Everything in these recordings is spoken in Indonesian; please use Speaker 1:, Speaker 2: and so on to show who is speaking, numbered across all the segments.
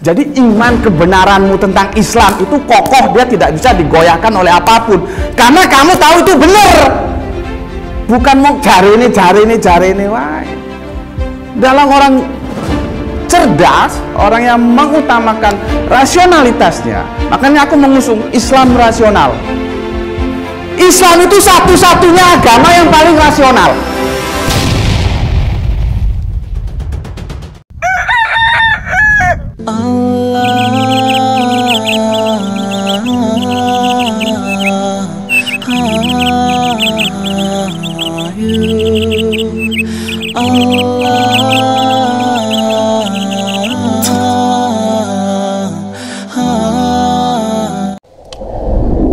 Speaker 1: Jadi iman kebenaranmu tentang Islam itu kokoh, dia tidak bisa digoyahkan oleh apapun. Karena kamu tahu itu benar. Bukan mau cari ini, wah. Dalam orang cerdas, orang yang mengutamakan rasionalitasnya, makanya aku mengusung Islam rasional. Islam itu satu-satunya agama yang paling rasional.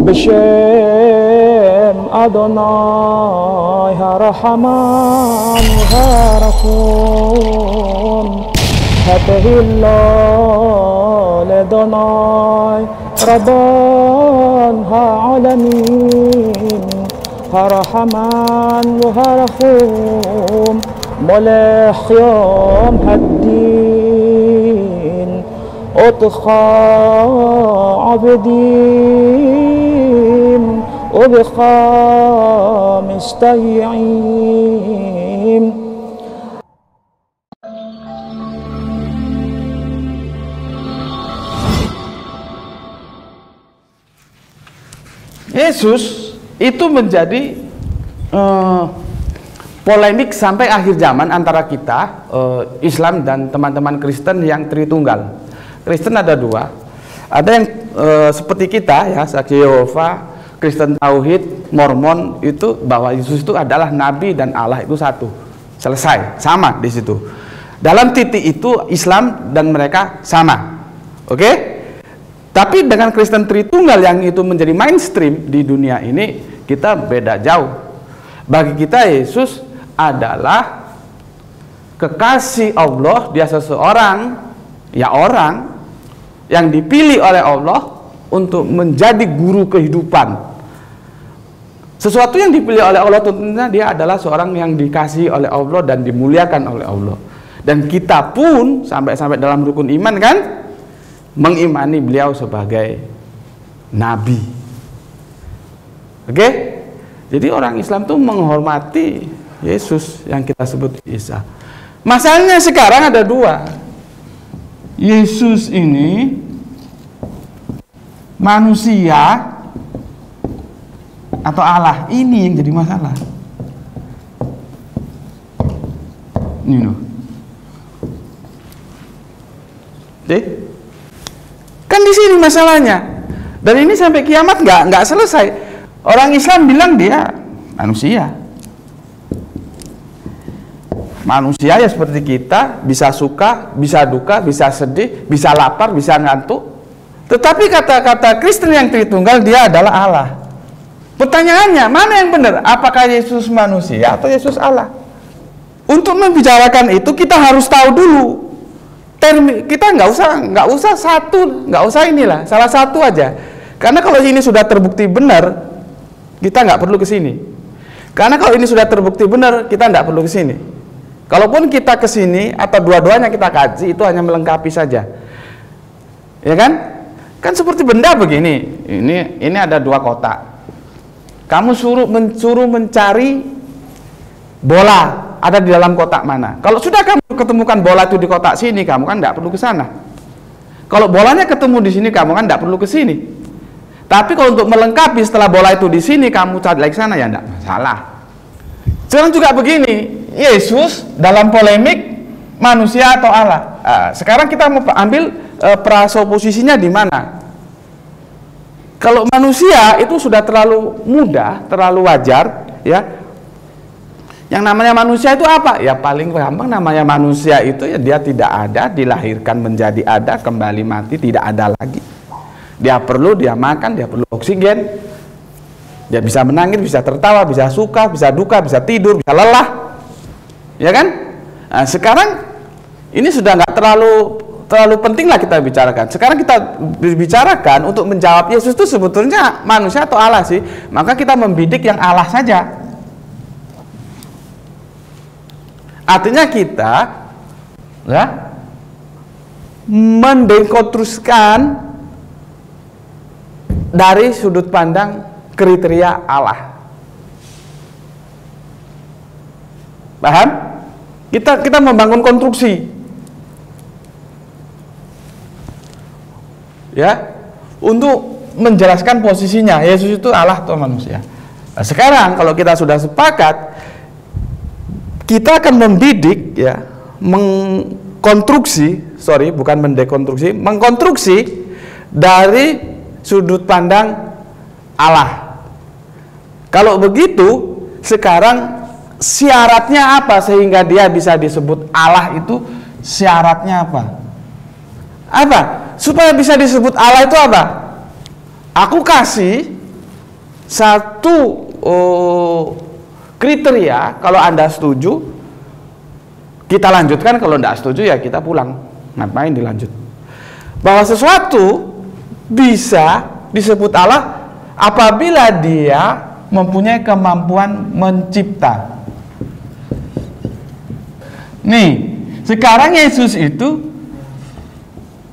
Speaker 2: B'Shem Adonai HaRahman HaRahum Hatehillah Ledonai Rabban Ha'alamin HaRahman HaRahum Molech Yom Haddin Otcha Abedin Ubcha Mistayim.
Speaker 1: Yesus itu menjadi polemik sampai akhir zaman antara kita Islam dan teman-teman Kristen yang Tritunggal. Kristen ada dua, ada yang seperti kita ya, Saksi Yehova, Kristen Tauhid, Mormon, itu bahwa Yesus itu adalah Nabi dan Allah itu satu, selesai, sama di situ. Dalam titik itu Islam dan mereka sama, oke? Tapi dengan Kristen Tritunggal yang itu menjadi mainstream di dunia ini, kita beda jauh. Bagi kita Yesus adalah kekasih Allah, dia seseorang, ya orang yang dipilih oleh Allah untuk menjadi guru kehidupan. Sesuatu yang dipilih oleh Allah tentunya dia adalah seorang yang dikasihi oleh Allah dan dimuliakan oleh Allah. Dan kita pun sampai dalam rukun iman kan mengimani beliau sebagai nabi. Oke? Jadi orang Islam tuh menghormati Yesus yang kita sebut Isa. Masalahnya sekarang ada dua. Yesus ini manusia atau Allah, ini yang jadi masalah. Ini loh. Kan di sini masalahnya. Dan ini sampai kiamat nggak selesai. Orang Islam bilang dia manusia. Manusia ya seperti kita, bisa suka, bisa duka, bisa sedih, bisa lapar, bisa ngantuk. Tetapi kata-kata Kristen yang Tritunggal, dia adalah Allah. Pertanyaannya, mana yang benar? Apakah Yesus manusia atau Yesus Allah? Untuk membicarakan itu kita harus tahu dulu. Kita nggak usah satu, nggak usah inilah, salah satu aja. Karena kalau ini sudah terbukti benar, kita nggak perlu ke sini. Karena kalau ini sudah terbukti benar, kita nggak perlu ke sini. Kalaupun kita ke sini atau dua-duanya kita kaji, itu hanya melengkapi saja. Ya kan? Kan seperti benda begini. Ini ada dua kotak. Kamu suruh mencari bola ada di dalam kotak mana. Kalau sudah kamu ketemukan bola itu di kotak sini, kamu kan tidak perlu ke sana. Kalau bolanya ketemu di sini, kamu kan tidak perlu ke sini. Tapi kalau untuk melengkapi setelah bola itu di sini, kamu cari lagi sana, ya tidak masalah. Sekarang juga begini, Yesus dalam polemik manusia atau Allah. Sekarang kita mau ambil prasoposisinya di mana. Kalau manusia itu sudah terlalu mudah, terlalu wajar, ya. Yang namanya manusia itu apa? Ya paling gampang namanya manusia itu ya dia tidak ada, dilahirkan menjadi ada, kembali mati, tidak ada lagi. Dia perlu, dia makan, dia perlu oksigen. Dia bisa menangis, bisa tertawa, bisa suka, bisa duka, bisa tidur, bisa lelah. Ya kan? Nah, sekarang ini sudah nggak terlalu penting lah kita bicarakan. Sekarang kita bicarakan untuk menjawab Yesus itu sebetulnya manusia atau Allah sih. Maka kita membidik yang Allah saja. Artinya kita ya mendekonstruksikan dari sudut pandang kriteria Allah. Paham? Kita membangun konstruksi, ya, untuk menjelaskan posisinya Yesus itu Allah atau manusia. Nah, sekarang kalau kita sudah sepakat, kita akan membidik, ya, mengkonstruksi dari sudut pandang Allah. Kalau begitu, sekarang syaratnya apa sehingga dia bisa disebut Allah itu? Syaratnya apa? Apa? Supaya bisa disebut Allah itu apa? Aku kasih satu kriteria. Kalau Anda setuju, kita lanjutkan. Kalau tidak setuju, ya kita pulang. Ngapain dilanjut? Bahwa sesuatu bisa disebut Allah apabila dia mempunyai kemampuan mencipta. Nih, sekarang Yesus itu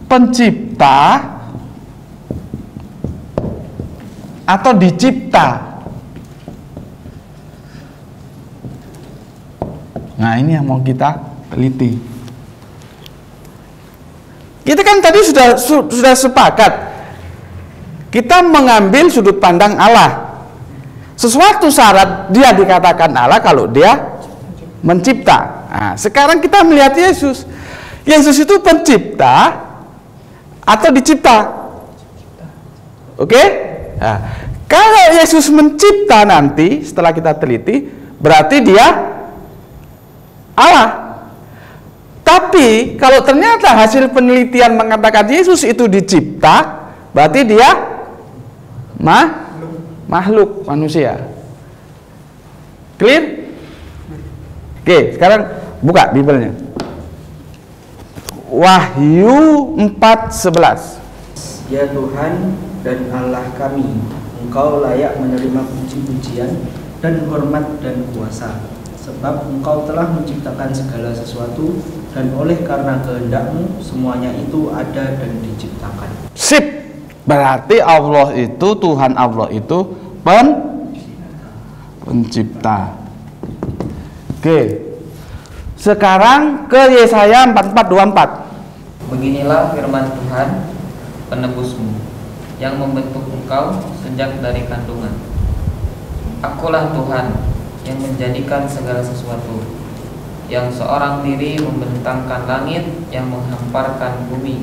Speaker 1: pencipta atau dicipta. Nah, ini yang mau kita teliti. Kita kan tadi sudah sepakat. Kita mengambil sudut pandang Allah. Sesuatu syarat dia dikatakan Allah kalau dia mencipta. Nah, sekarang kita melihat Yesus. Yesus itu pencipta atau dicipta? Oke? Nah, kalau Yesus mencipta nanti setelah kita teliti, berarti dia Allah. Tapi kalau ternyata hasil penelitian mengatakan Yesus itu dicipta, berarti dia makhluk manusia. Clear? Oke, sekarang buka Bibelnya. Wahyu 4:11.
Speaker 3: Ya Tuhan dan Allah kami, Engkau layak menerima puji-pujian dan hormat dan kuasa, sebab Engkau telah menciptakan segala sesuatu, dan oleh karena kehendak-Mu semuanya itu ada dan diciptakan.
Speaker 1: Sip. Berarti Allah itu, Tuhan Allah itu pencipta. Oke. Sekarang ke Yesaya 44:24.
Speaker 4: Beginilah firman Tuhan, penebusmu, yang membentuk engkau sejak dari kandungan. Akulah Tuhan yang menjadikan segala sesuatu, yang seorang diri membentangkan langit, yang menghamparkan bumi.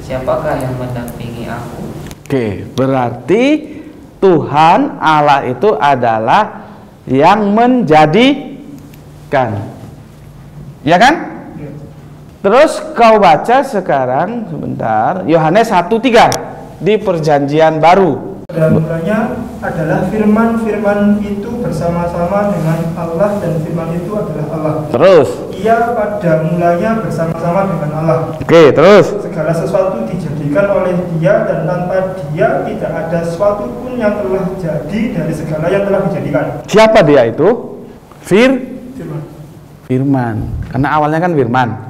Speaker 4: Siapakah yang mendampingi aku?
Speaker 1: Oke, berarti Tuhan Allah itu adalah yang menjadikan. Ya kan?
Speaker 5: Ya.
Speaker 1: Terus kau baca sekarang sebentar Yohanes 1:3 di Perjanjian Baru.
Speaker 5: Pada mulanya adalah firman itu bersama-sama dengan Allah, dan firman itu adalah Allah.
Speaker 1: Terus.
Speaker 5: Ia pada mulanya bersama-sama dengan Allah.
Speaker 1: Oke, terus.
Speaker 5: Segala sesuatu dijadikan oleh Dia, dan tanpa Dia tidak ada sesuatu pun yang telah jadi dari segala yang telah dijadikan.
Speaker 1: Siapa dia itu?
Speaker 5: Firman.
Speaker 1: Firman. Karena awalnya kan firman.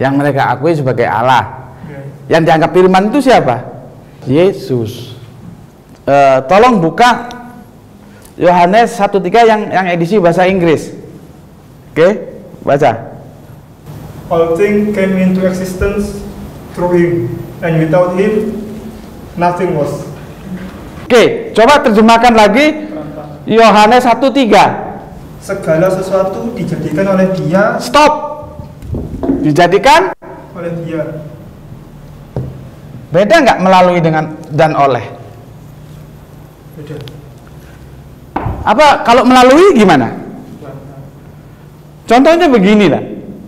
Speaker 1: Yang mereka akui sebagai Allah.
Speaker 5: Ya.
Speaker 1: Yang dianggap firman itu siapa? Yesus. Tolong buka Yohanes 1:3 yang edisi bahasa Inggris. Oke, baca.
Speaker 5: All things came into existence through Him, and without Him nothing was.
Speaker 1: Oke, coba terjemahkan lagi Yohanes 1:3.
Speaker 5: Segala sesuatu dijadikan oleh Dia.
Speaker 1: Stop. Dijadikan
Speaker 5: Oleh Dia.
Speaker 1: beda nggak melalui dengan dan oleh?
Speaker 5: Beda.
Speaker 1: Apa kalau melalui gimana? Contohnya begini lah.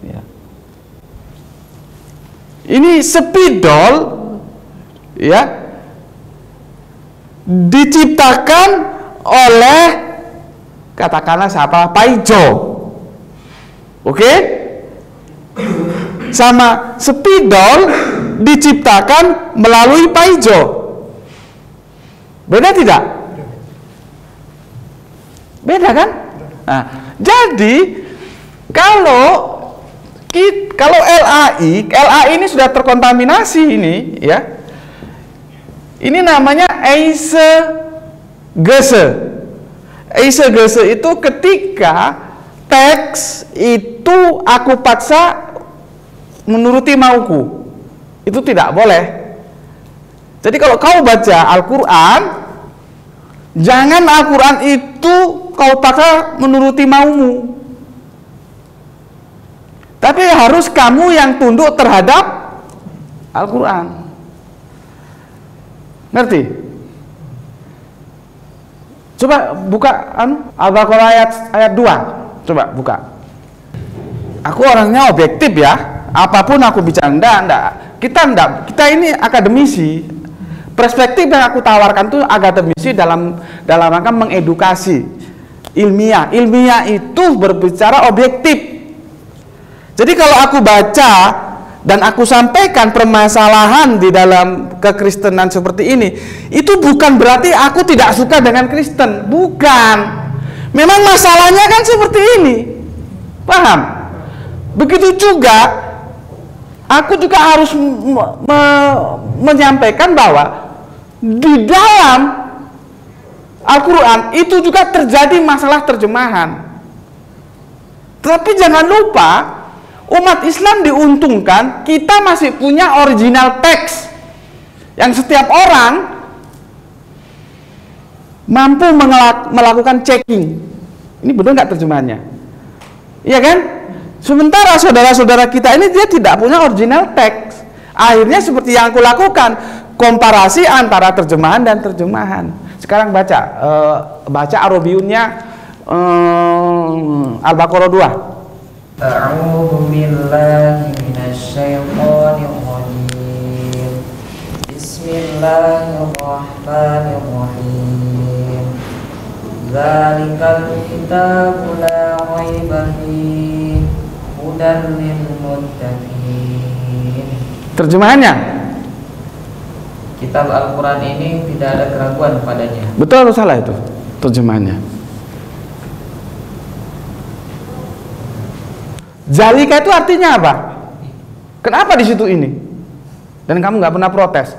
Speaker 1: Ya. Ini spidol, ya, diciptakan oleh katakanlah siapa? Paijo. Oke? Sama spidol diciptakan melalui Paijo. Beda tidak? Beda kan? Nah, jadi kalau Kalau LAI ini sudah terkontaminasi ini, ya. Ini namanya eisegese. Eisegese itu ketika teks itu aku paksa menuruti mauku. Itu tidak boleh. Jadi kalau kau baca Al-Quran, jangan Al-Quran itu kau paksa menuruti maumu. Tapi harus kamu yang tunduk terhadap Al-Quran. Ngerti? Coba buka Al-Baqarah ayat 2. Coba buka. Aku orangnya objektif ya. Apapun aku bicara enggak. Kita ini akademisi. Perspektif yang aku tawarkan itu akademisi dalam rangka mengedukasi. Ilmiah itu berbicara objektif. Jadi kalau aku baca dan aku sampaikan permasalahan di dalam kekristenan seperti ini, itu bukan berarti aku tidak suka dengan Kristen, bukan. Memang masalahnya kan seperti ini, paham? Begitu juga, aku juga harus menyampaikan bahwa di dalam Al-Quran itu juga terjadi masalah terjemahan. Tetapi jangan lupa, umat Islam diuntungkan kita masih punya original teks yang setiap orang mampu melakukan checking. Ini benar nggak terjemahannya? Iya kan? Sementara saudara-saudara kita ini dia tidak punya original teks. Akhirnya seperti yang aku lakukan, komparasi antara terjemahan dan terjemahan. Sekarang baca Arabiunnya Al-Baqarah 2.
Speaker 4: A'udzu billahi minasyaitonir rajim. Bismillahirrahmanirrahim. Dzalikal kitabu la raiba fihi hudan lil muttaqin.
Speaker 1: Terjemahannya?
Speaker 4: Kitab Al-Quran ini tidak ada keraguan padanya.
Speaker 1: Betul atau salah itu terjemahannya? Zalika itu artinya apa? Kenapa di situ ini? Dan kamu nggak pernah protes?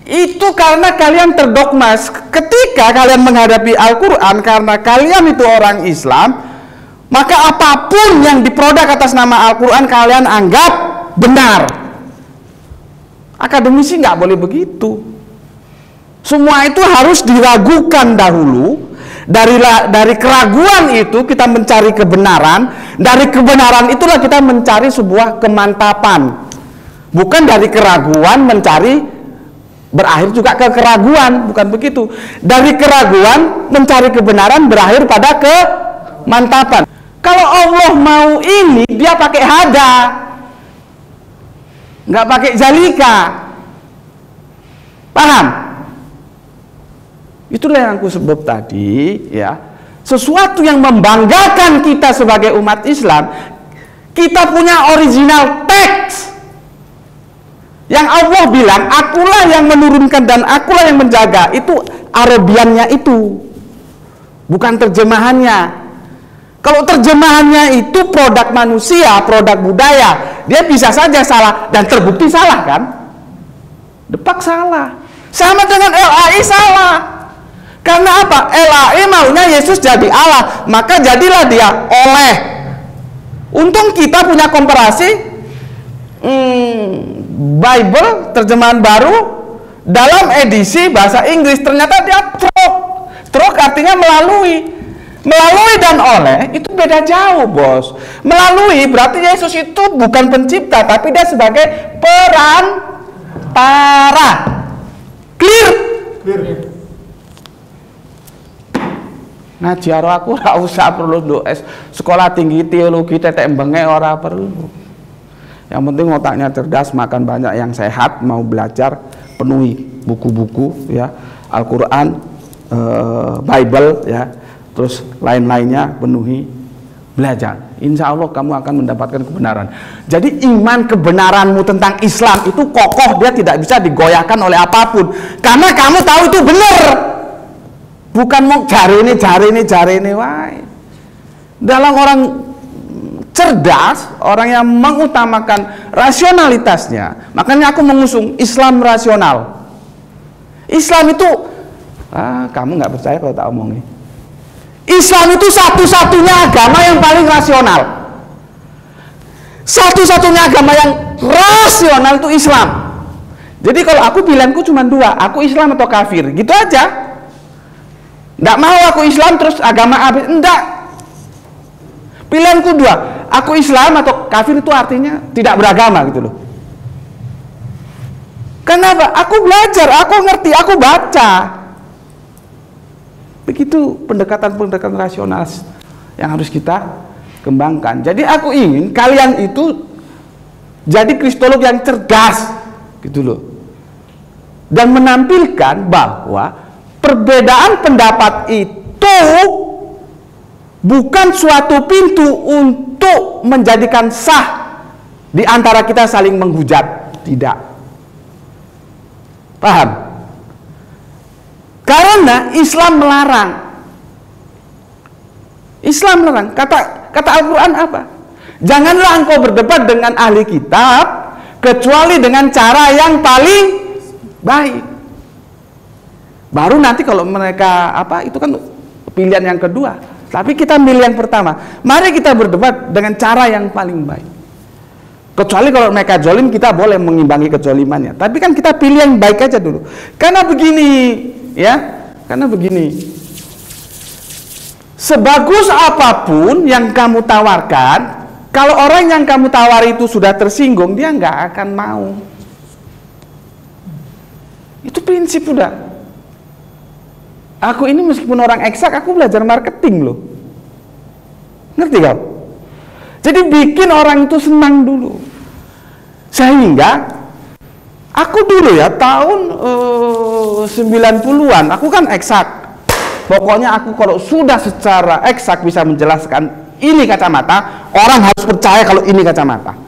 Speaker 1: Itu karena kalian terdogmas. Ketika kalian menghadapi Al-Quran, karena kalian itu orang Islam, maka apapun yang diproduk atas nama Al-Quran kalian anggap benar. Akademisi nggak boleh begitu. Semua itu harus diragukan dahulu. Dari keraguan itu kita mencari kebenaran. Dari kebenaran itulah kita mencari sebuah kemantapan. Bukan dari keraguan berakhir juga ke keraguan. Bukan begitu. Dari keraguan mencari kebenaran berakhir pada kemantapan. Kalau Allah mau ini, dia pakai hada, nggak pakai zalika. Paham? Itulah yang aku sebut tadi, ya. Sesuatu yang membanggakan kita sebagai umat Islam, kita punya original teks. Yang Allah bilang, akulah yang menurunkan dan akulah yang menjaga. Itu Arabiannya itu, bukan terjemahannya. Kalau terjemahannya itu produk manusia, produk budaya, dia bisa saja salah dan terbukti salah kan? Depak salah. Sama dengan LAI salah. Karena apa? LAI maunya Yesus jadi Allah, maka jadilah dia oleh. Untung kita punya komparasi Bible terjemahan baru dalam edisi bahasa Inggris, ternyata dia truk artinya melalui dan oleh itu beda jauh, bos. Melalui berarti Yesus itu bukan pencipta, tapi dia sebagai perantara. Clear? Nah, jaro aku ora usah perlu sekolah tinggi teologi tetek bengek ora perlu. Yang penting otaknya cerdas, makan banyak yang sehat, mau belajar penuhi buku-buku ya, Al-Qur'an, Bible ya, terus lain-lainnya penuhi, belajar. Insya Allah kamu akan mendapatkan kebenaran. Jadi iman kebenaranmu tentang Islam itu kokoh, dia tidak bisa digoyahkan oleh apapun, karena kamu tahu itu benar. Bukan mau cari ini, wae. Dalam orang cerdas, orang yang mengutamakan rasionalitasnya. Makanya aku mengusung Islam rasional. Islam itu, kamu nggak percaya kalau tak omong nih. Islam itu satu-satunya agama yang paling rasional. Satu-satunya agama yang rasional itu Islam. Jadi kalau aku pilihanku cuma dua, aku Islam atau kafir, gitu aja. Nggak mau aku Islam terus agama abis, enggak. Pilihanku dua, aku Islam atau kafir, itu artinya tidak beragama gitu loh. Kenapa? Aku belajar, aku ngerti, aku baca. Begitu pendekatan-pendekatan rasional yang harus kita kembangkan. Jadi aku ingin kalian itu jadi kristolog yang cerdas gitu loh. Dan menampilkan bahwa perbedaan pendapat itu bukan suatu pintu untuk menjadikan sah di antara kita saling menghujat. Tidak. Paham? Karena Islam melarang. Islam melarang. Kata Al-Quran apa? Janganlah engkau berdebat dengan ahli kitab kecuali dengan cara yang paling baik. Baru nanti kalau mereka itu kan pilihan yang kedua. Tapi kita milih yang pertama. Mari kita berdebat dengan cara yang paling baik. Kecuali kalau mereka zolim, kita boleh mengimbangi kezolimannya. Tapi kan kita pilih yang baik aja dulu. Karena begini, ya. Karena begini. Sebagus apapun yang kamu tawarkan, kalau orang yang kamu tawari itu sudah tersinggung, dia nggak akan mau. Itu prinsip udah. Aku ini meskipun orang eksak, aku belajar marketing loh. Ngerti kau? Jadi bikin orang itu senang dulu. Sehingga aku dulu ya tahun 90-an, aku kan eksak. Pokoknya aku kalau sudah secara eksak bisa menjelaskan ini kacamata, orang harus percaya kalau ini kacamata.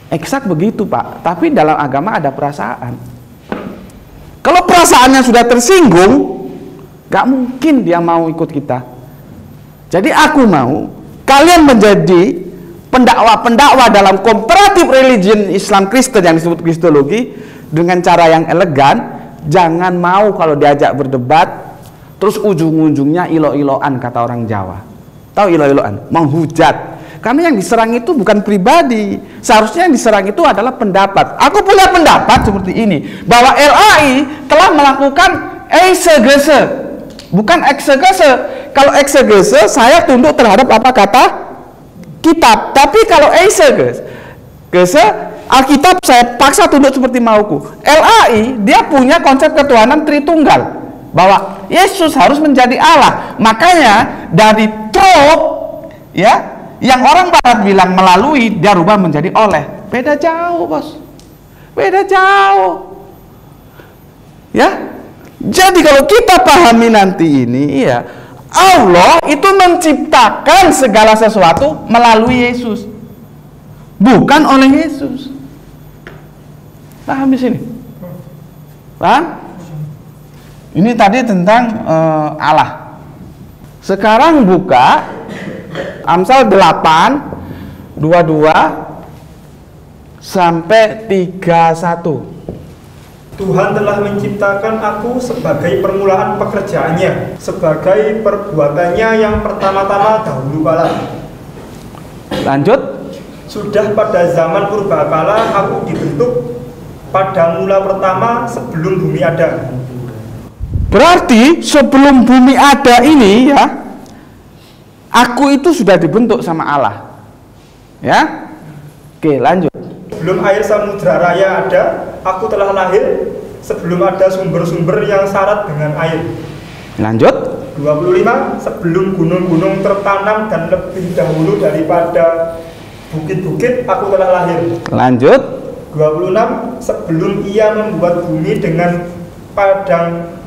Speaker 1: Eksak begitu Pak, tapi dalam agama ada perasaan. Kalau perasaannya sudah tersinggung, gak mungkin dia mau ikut kita. Jadi aku mau kalian menjadi pendakwa-pendakwa dalam comparative religion Islam Kristen yang disebut kristologi dengan cara yang elegan. Jangan mau kalau diajak berdebat terus ujung-ujungnya ilo-iloan, kata orang Jawa. Tahu ilo-iloan? Menghujat. Karena yang diserang itu bukan pribadi. Seharusnya yang diserang itu adalah pendapat. Aku punya pendapat seperti ini, bahwa LAI telah melakukan exegese, bukan eksegese. Kalau eksegese saya tunduk terhadap apa kata kitab, tapi kalau exegese Alkitab saya paksa tunduk seperti mauku. LAI dia punya konsep ketuhanan Tritunggal, bahwa Yesus harus menjadi Allah. Makanya dari trop ya, yang orang barat bilang melalui, dia rubah menjadi oleh. Beda jauh bos, beda jauh ya. Jadi kalau kita pahami nanti ini ya, Allah itu menciptakan segala sesuatu melalui Yesus, bukan oleh Yesus. Paham di sini? Paham? Ini tadi tentang Allah. Sekarang buka Amsal 8 22 sampai 31.
Speaker 5: Tuhan telah menciptakan aku sebagai permulaan pekerjaannya, sebagai perbuatannya yang pertama-tama dahulu kala.
Speaker 1: Lanjut.
Speaker 5: Sudah pada zaman purbakala aku dibentuk pada mula pertama sebelum bumi ada.
Speaker 1: Berarti sebelum bumi ada ini ya, aku itu sudah dibentuk sama Allah. Ya. Oke, lanjut.
Speaker 5: Sebelum air samudra raya ada, aku telah lahir. Sebelum ada sumber-sumber yang syarat dengan air.
Speaker 1: Lanjut.
Speaker 5: 25. Sebelum gunung-gunung tertanam dan lebih dahulu daripada bukit-bukit, aku telah lahir.
Speaker 1: Lanjut.
Speaker 5: 26. Sebelum ia membuat bumi dengan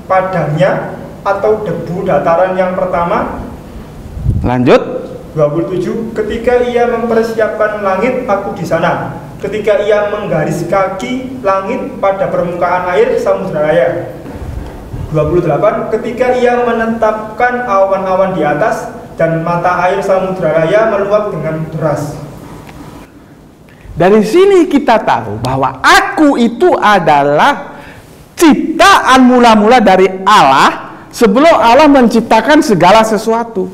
Speaker 5: padangnya atau debu dataran yang pertama.
Speaker 1: Lanjut.
Speaker 5: 27. Ketika ia mempersiapkan langit, aku di sana. Ketika ia menggaris kaki langit pada permukaan air samudra raya. 28. Ketika ia menetapkan awan-awan di atas, dan mata air samudra raya meluap dengan deras.
Speaker 1: Dari sini kita tahu bahwa aku itu adalah ciptaan mula-mula dari Allah sebelum Allah menciptakan segala sesuatu.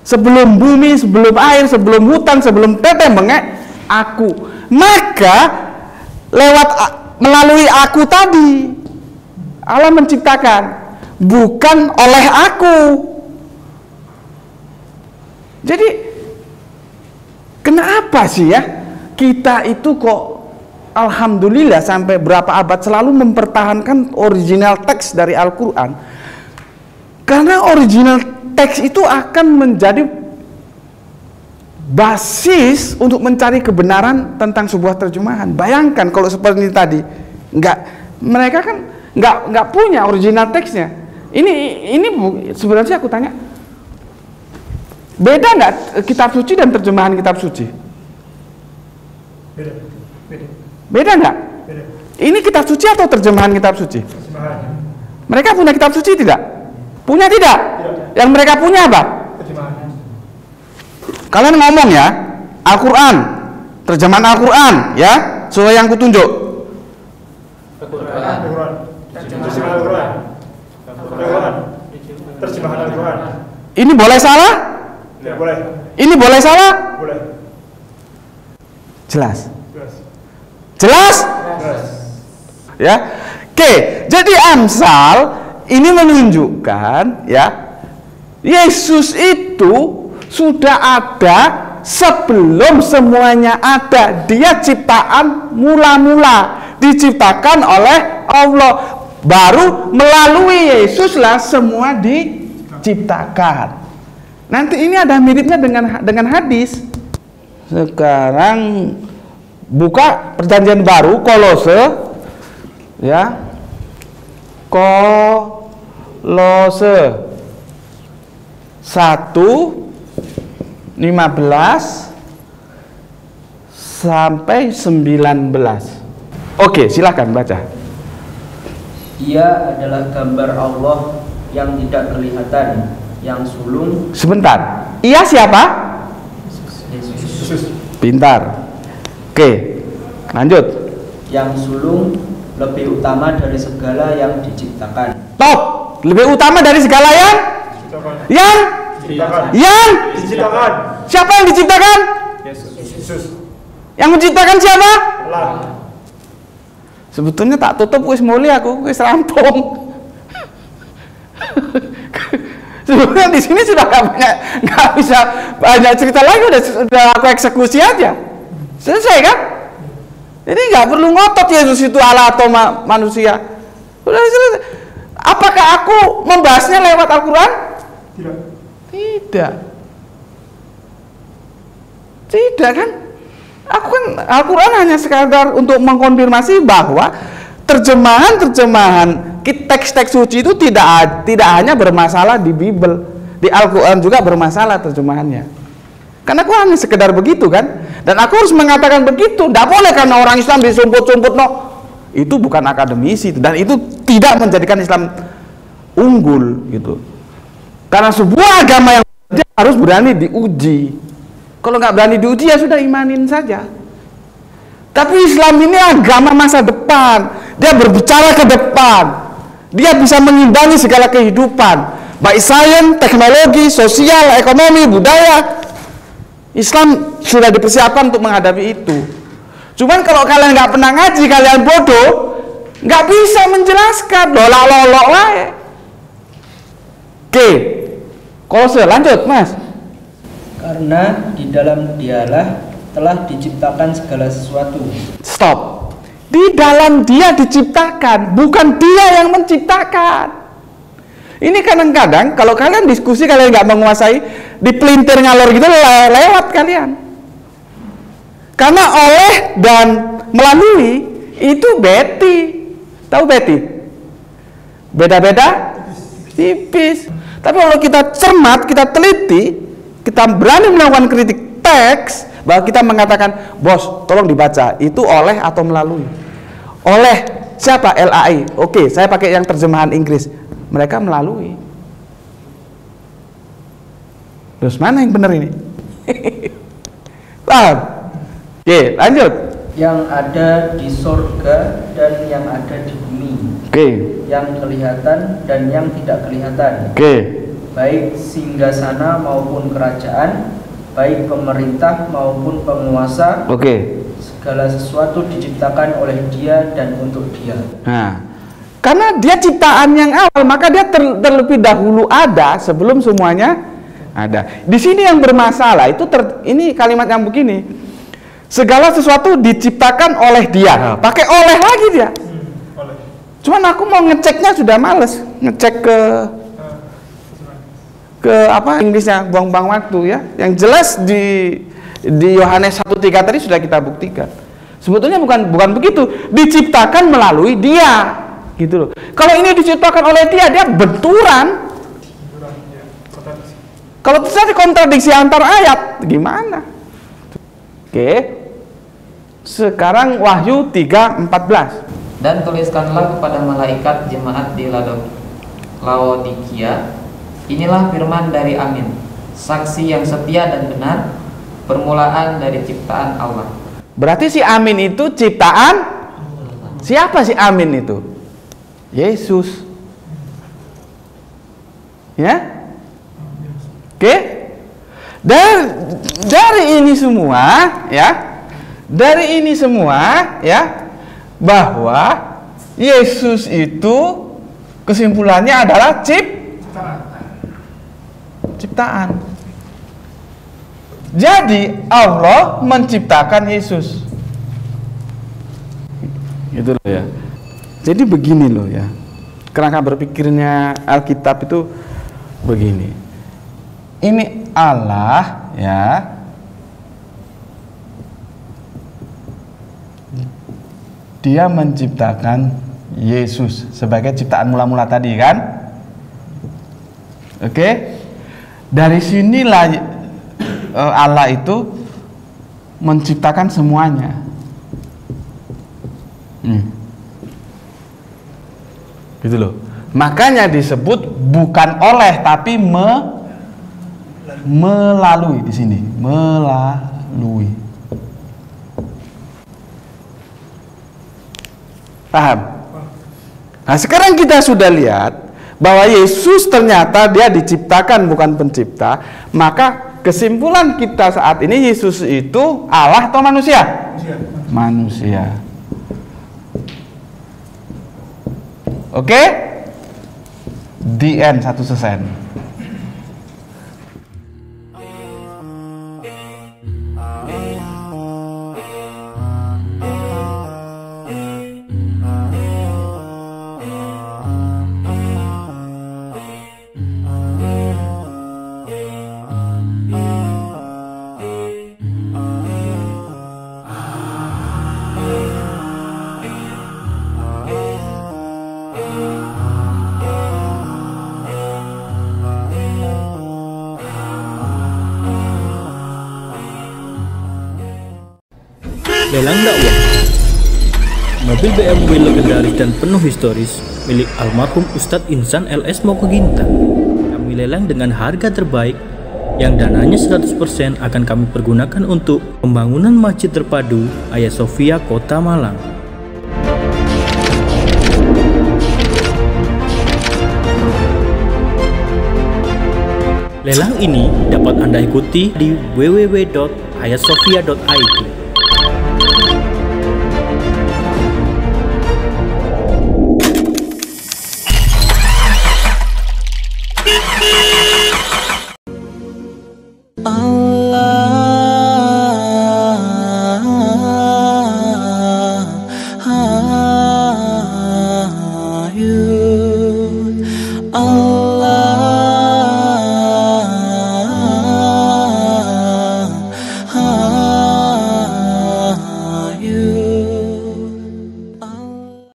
Speaker 1: Sebelum bumi, sebelum air, sebelum hutan, sebelum teteh bengek, aku. Maka melalui aku tadi Allah menciptakan, bukan oleh aku. Jadi kenapa sih ya kita itu kok alhamdulillah sampai berapa abad selalu mempertahankan original teks dari Al-Quran? Karena original teks itu akan menjadi basis untuk mencari kebenaran tentang sebuah terjemahan. Bayangkan kalau seperti tadi, mereka kan nggak punya original teksnya. Ini sebenarnya aku tanya, beda nggak kitab suci dan terjemahan kitab suci? Beda nggak? Ini kitab suci atau terjemahan kitab suci? Mereka punya kitab suci tidak? Punya tidak? Yang mereka punya apa? Kalian ngomong ya, Al-Quran, terjemahan Al-Quran ya, sesuai yang kutunjuk.
Speaker 5: Terjemahan Al-Quran.
Speaker 1: Ini boleh salah?
Speaker 5: Ya, boleh.
Speaker 1: Ini boleh salah?
Speaker 5: Boleh.
Speaker 1: Jelas? Jelas? Ya. Oke, jadi Amsal ini menunjukkan ya, Yesus itu sudah ada sebelum semuanya ada. Dia ciptaan mula-mula, diciptakan oleh Allah. Baru melalui Yesuslah semua diciptakan. Nanti ini ada miripnya dengan hadis. Sekarang buka Perjanjian Baru, Kolose ya. Kolose 1:15 sampai 19. Oke, silakan baca.
Speaker 3: Dia adalah gambar Allah yang tidak kelihatan, yang sulung.
Speaker 1: Sebentar. Ia siapa?
Speaker 3: Yesus.
Speaker 1: Pintar. Oke, lanjut. Yang
Speaker 3: sulung lebih utama dari segala yang diciptakan.
Speaker 1: Top, lebih utama dari segala yang
Speaker 5: Diciptakan.
Speaker 1: Siapa yang diciptakan?
Speaker 5: Yesus.
Speaker 1: Yang menciptakan siapa?
Speaker 5: Allah.
Speaker 1: Sebetulnya tak tutup wis mulia aku, wis rampung. Sebenarnya di sini sudah nggak bisa banyak cerita lagi, udah aku eksekusi aja. Selesai kan? Jadi nggak perlu ngotot Yesus itu Allah atau manusia. Udah selesai. Apakah aku membahasnya lewat Al-Quran? Tidak kan? Aku kan Al-Quran hanya sekadar untuk mengkonfirmasi bahwa terjemahan teks-teks suci itu tidak hanya bermasalah di Bible, di Al-Quran juga bermasalah terjemahannya. Karena aku hanya sekedar begitu kan, dan aku harus mengatakan begitu. Tidak boleh karena orang Islam disumput-sumput, no. Itu bukan akademisi, dan itu tidak menjadikan Islam unggul gitu. Karena sebuah agama yang harus berani diuji. Kalau nggak berani diuji ya sudah imanin saja. Tapi Islam ini agama masa depan. Dia berbicara ke depan. Dia bisa mengimbangi segala kehidupan, baik sains, teknologi, sosial, ekonomi, budaya. Islam sudah dipersiapkan untuk menghadapi itu. Cuman kalau kalian nggak pernah ngaji, kalian bodoh, nggak bisa menjelaskan. Lolok-lolok lah. Oke, Kolose lanjut mas.
Speaker 3: Karena di dalam dialah telah diciptakan segala sesuatu.
Speaker 1: Stop. Di dalam dia diciptakan, bukan dia yang menciptakan. Ini kadang-kadang kalau kalian diskusi, kalian nggak menguasai, dipelintir ngalor gitu lewat kalian. Karena oleh dan melalui itu Betty. Tahu Betty? Beda-beda tipis. Tapi kalau kita cermat, kita teliti, kita berani melakukan kritik teks, bahwa kita mengatakan, bos, tolong dibaca, itu oleh atau melalui. Oleh siapa? LAI. Oke, saya pakai yang terjemahan Inggris. Mereka melalui. Terus mana yang benar ini? Paham? Oke, lanjut.
Speaker 3: Yang ada di sorga dan yang ada di bumi,
Speaker 1: Oke.
Speaker 3: yang kelihatan dan yang tidak kelihatan,
Speaker 1: Oke.
Speaker 3: baik singgasana maupun kerajaan, baik pemerintah maupun penguasa,
Speaker 1: Oke.
Speaker 3: segala sesuatu diciptakan oleh Dia dan untuk Dia.
Speaker 1: Nah, karena dia ciptaan yang awal, maka dia terlebih dahulu ada sebelum semuanya ada. Di sini yang bermasalah itu ini kalimat yang begini. Segala sesuatu diciptakan oleh Dia. Pakai oleh lagi dia.
Speaker 5: Oleh.
Speaker 1: Cuman aku mau ngeceknya sudah males, ngecek ke apa Inggrisnya, buang-buang waktu ya. Yang jelas di Yohanes 1:3 tadi sudah kita buktikan. Sebetulnya bukan begitu, diciptakan melalui Dia, gitu loh. Kalau ini diciptakan oleh Dia, dia benturan. Kalau terjadi kontradiksi antar ayat, gimana? Oke. Sekarang Wahyu 3:14.
Speaker 4: Dan tuliskanlah kepada malaikat jemaat di Laodikia, inilah firman dari Amin, saksi yang setia dan benar, permulaan dari ciptaan Allah.
Speaker 1: Berarti si Amin itu ciptaan siapa si Amin itu? Yesus. Ya? Oke? Dari ini semua ya. Dari ini semua ya, bahwa Yesus itu kesimpulannya adalah ciptaan. Jadi Allah menciptakan Yesus. Gitu loh ya. Jadi begini loh ya. Kerangka berpikirnya Alkitab itu begini. Ini Allah ya. Dia menciptakan Yesus sebagai ciptaan mula-mula tadi kan? Oke? Dari sinilah Allah itu menciptakan semuanya. Gitu loh. Makanya disebut bukan oleh tapi melalui di sini, melalui. Paham? Nah, sekarang kita sudah lihat bahwa Yesus ternyata dia diciptakan bukan pencipta, maka kesimpulan kita saat ini Yesus itu Allah atau manusia? Manusia. Oke? The end, satu selesai.
Speaker 6: Lelang dakwah. Mobil BMW legendaris dan penuh historis milik almarhum Ustadz Insan LS Mokoginta. Kami lelang dengan harga terbaik yang dananya 100% akan kami pergunakan untuk pembangunan Masjid Terpadu Hagia Sophia Kota Malang. Lelang ini dapat Anda ikuti di www.hagiasophia.id.
Speaker 7: Oh